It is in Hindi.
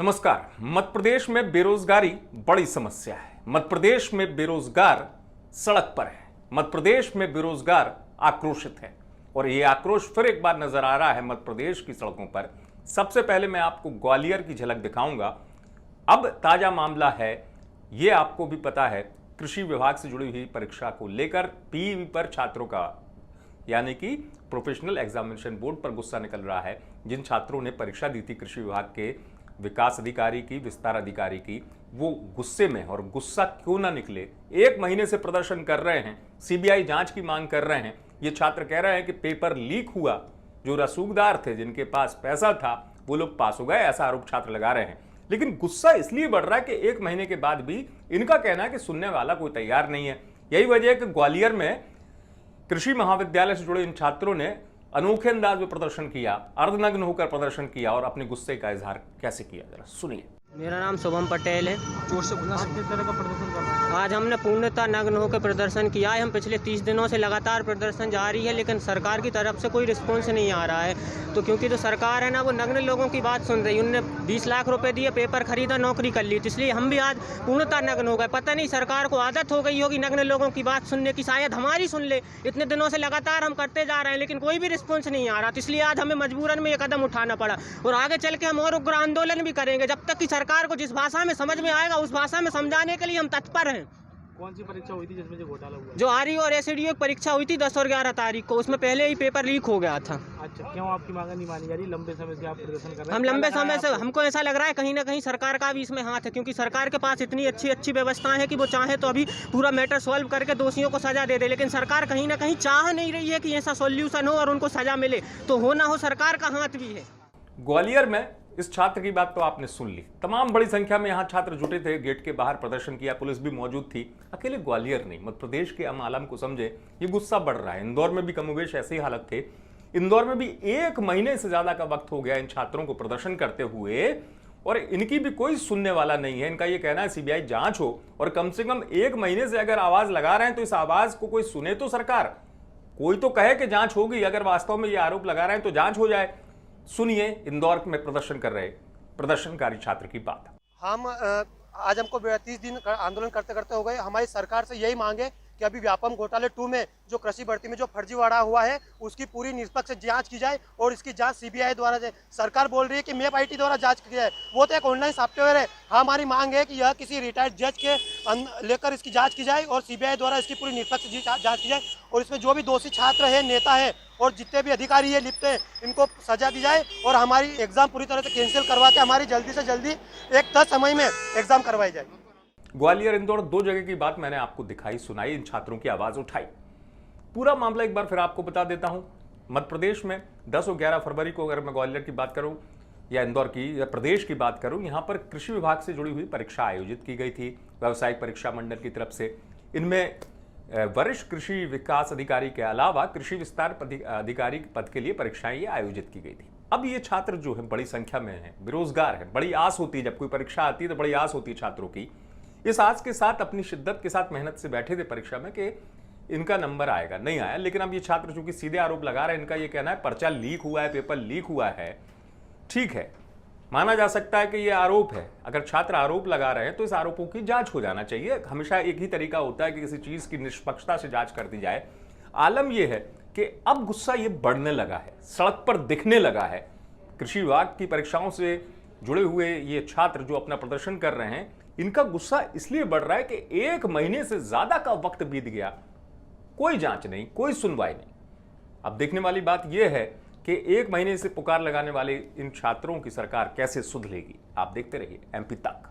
नमस्कार। मध्य प्रदेश में बेरोजगारी बड़ी समस्या है। मध्य प्रदेश में बेरोजगार सड़क पर है। मध्य प्रदेश में बेरोजगार आक्रोशित है और ये आक्रोश फिर एक बार नजर आ रहा है मध्य प्रदेश की सड़कों पर। सबसे पहले मैं आपको ग्वालियर की झलक दिखाऊंगा। अब ताजा मामला है, ये आपको भी पता है, कृषि विभाग से जुड़ी हुई परीक्षा को लेकर पीईबी पर छात्रों का यानी कि प्रोफेशनल एग्जामिनेशन बोर्ड पर गुस्सा निकल रहा है। जिन छात्रों ने परीक्षा दी थी कृषि विभाग के विकास अधिकारी की, विस्तार अधिकारी की, वो गुस्से में, और गुस्सा क्यों ना निकले, एक महीने से प्रदर्शन कर रहे हैं, सीबीआई जांच की मांग कर रहे हैं। ये छात्र कह रहे हैं कि पेपर लीक हुआ, जो रसूखदार थे, जिनके पास पैसा था, वो लोग पास हो गए, ऐसा आरोप छात्र लगा रहे हैं। लेकिन गुस्सा इसलिए बढ़ रहा है कि एक महीने के बाद भी इनका कहना है कि सुनने वाला कोई तैयार नहीं है। यही वजह है कि ग्वालियर में कृषि महाविद्यालय से जुड़े इन छात्रों ने अनोखे अंदाज में प्रदर्शन किया, अर्धनग्न होकर प्रदर्शन किया और अपने गुस्से का इजहार कैसे किया, जरा सुनिए। मेरा नाम शुभम पटेल है। जोर से बोलना। किस तरह का प्रदर्शन कर रहे हैं? आज हमने पूर्णतः नग्न होकर प्रदर्शन किया है। हम पिछले 30 दिनों से लगातार प्रदर्शन जारी है, लेकिन सरकार की तरफ से कोई रिस्पॉन्स नहीं आ रहा है। तो क्योंकि जो सरकार है ना, वो नग्न लोगों की बात सुन रही है। उनने 20 लाख रुपए दिए, पेपर खरीदा, नौकरी कर ली, तो इसलिए हम भी आज पूर्णतः नग्न हो गए। पता नहीं सरकार को आदत हो गई होगी नग्न लोगों की बात सुनने की, शायद हमारी सुन ले। इतने दिनों से लगातार हम करते जा रहे हैं, लेकिन कोई भी रिस्पॉन्स नहीं आ रहा। तो इसलिए आज हमें मजबूरन में ये कदम उठाना पड़ा और आगे चल के हम और उग्र आंदोलन भी करेंगे, जब तक कि सरकार को जिस भाषा में समझ में आएगा उस भाषा में समझाने के लिए हम तत्पर हैं। कौन सी परीक्षा हुई थी जिसमें जो घोटाला हुआ? जो आरईओ और एसडीओ की परीक्षा हुई थी 10 और 11 तारीख को, उसमें पहले ही पेपर लीक हो गया था। अच्छा, क्यों आपकी मांग नहीं मानी जा रही? लंबे समय से आप प्रदर्शन कर रहे हैं। हम लंबे समय से, हमको ऐसा लग रहा है कहीं ना कहीं सरकार का भी इसमें हाथ है, क्योंकि सरकार के पास इतनी अच्छी अच्छी व्यवस्थाएं हैं कि वो चाहे तो अभी पूरा मैटर सॉल्व करके दोषियों को सजा दे दे, लेकिन सरकार कहीं ना कहीं चाह नहीं रही है कि ऐसा सॉल्यूशन हो और उनको सजा मिले। तो हो ना हो, सरकार का हाथ भी है। ग्वालियर में इस छात्र की बात तो आपने सुन ली। तमाम बड़ी संख्या में यहां छात्र जुटे थे, गेट के बाहर प्रदर्शन किया, पुलिस भी मौजूद थी। अकेले ग्वालियर नहीं, मध्य प्रदेश के आम आलम को समझे, ये गुस्सा बढ़ रहा है। इंदौर में भी कमोबेश ऐसी हालत थे। इंदौर में भी एक महीने से ज्यादा का वक्त हो गया इन छात्रों को प्रदर्शन करते हुए, और इनकी भी कोई सुनने वाला नहीं है। इनका ये कहना है सीबीआई जांच हो, और कम से कम एक महीने से अगर आवाज लगा रहे हैं तो इस आवाज को कोई सुने तो सरकार, कोई तो कहे कि जांच होगी। अगर वास्तव में ये आरोप लगा रहे हैं तो जांच हो जाए। सुनिए इंदौर में प्रदर्शन कर रहे प्रदर्शनकारी छात्र की बात। हम आज हमको 30 दिन आंदोलन करते करते हो गए। हमारी सरकार से यही मांग है कि अभी व्यापम घोटाले 2 में जो कृषि भर्ती में जो फर्जीवाड़ा हुआ है उसकी पूरी निष्पक्ष जांच की जाए और इसकी जांच सीबीआई द्वारा जाए। सरकार बोल रही है कि मैप आईटी द्वारा जांच की जाए, वो तो एक ऑनलाइन सॉफ्टवेयर है। हमारी मांग है कि यह किसी रिटायर्ड जज के लेकर इसकी जांच की जाए और सीबीआई द्वारा इसकी पूरी निष्पक्ष जांच की जाए और इसमें जो भी दोषी छात्र है, नेता है और जितने भी अधिकारी है, लिप्त हैं, इनको सजा दी जाए और हमारी एग्जाम पूरी तरह से कैंसिल करवा के हमारी जल्दी से जल्दी एक तय समय में एग्जाम करवाई जाए। ग्वालियर इंदौर दो जगह की बात मैंने आपको दिखाई, सुनाई, इन छात्रों की आवाज उठाई। पूरा मामला एक बार फिर आपको बता देता हूं। मध्य प्रदेश में 10 और 11 फरवरी को, अगर मैं ग्वालियर की बात करूं या इंदौर की या प्रदेश की बात करूं, यहां पर कृषि विभाग से जुड़ी हुई परीक्षा आयोजित की गई थी व्यावसायिक परीक्षा मंडल की तरफ से। इनमें वरिष्ठ कृषि विकास अधिकारी के अलावा कृषि विस्तार अधिकारी पद के लिए परीक्षाएं ये आयोजित की गई थी। अब ये छात्र जो है बड़ी संख्या में है, बेरोजगार है। बड़ी आस होती है, जब कोई परीक्षा आती है तो बड़ी आस होती है छात्रों की। इस आस के साथ, अपनी शिद्दत के साथ मेहनत से बैठे थे परीक्षा में कि इनका नंबर आएगा, नहीं आया। लेकिन अब ये छात्र चूंकि सीधे आरोप लगा रहे हैं, इनका ये कहना है पर्चा लीक हुआ है, पेपर लीक हुआ है। ठीक है, माना जा सकता है कि ये आरोप है। अगर छात्र आरोप लगा रहे हैं तो इस आरोपों की जांच हो जाना चाहिए। हमेशा एक ही तरीका होता है कि किसी चीज की निष्पक्षता से जांच कर दी जाए। आलम यह है कि अब गुस्सा ये बढ़ने लगा है, सड़क पर दिखने लगा है। कृषि विभाग की परीक्षाओं से जुड़े हुए ये छात्र जो अपना प्रदर्शन कर रहे हैं, इनका गुस्सा इसलिए बढ़ रहा है कि एक महीने से ज्यादा का वक्त बीत गया, कोई जांच नहीं, कोई सुनवाई नहीं। अब देखने वाली बात यह है कि एक महीने से पुकार लगाने वाले इन छात्रों की सरकार कैसे सुध लेगी। आप देखते रहिए एमपी तक।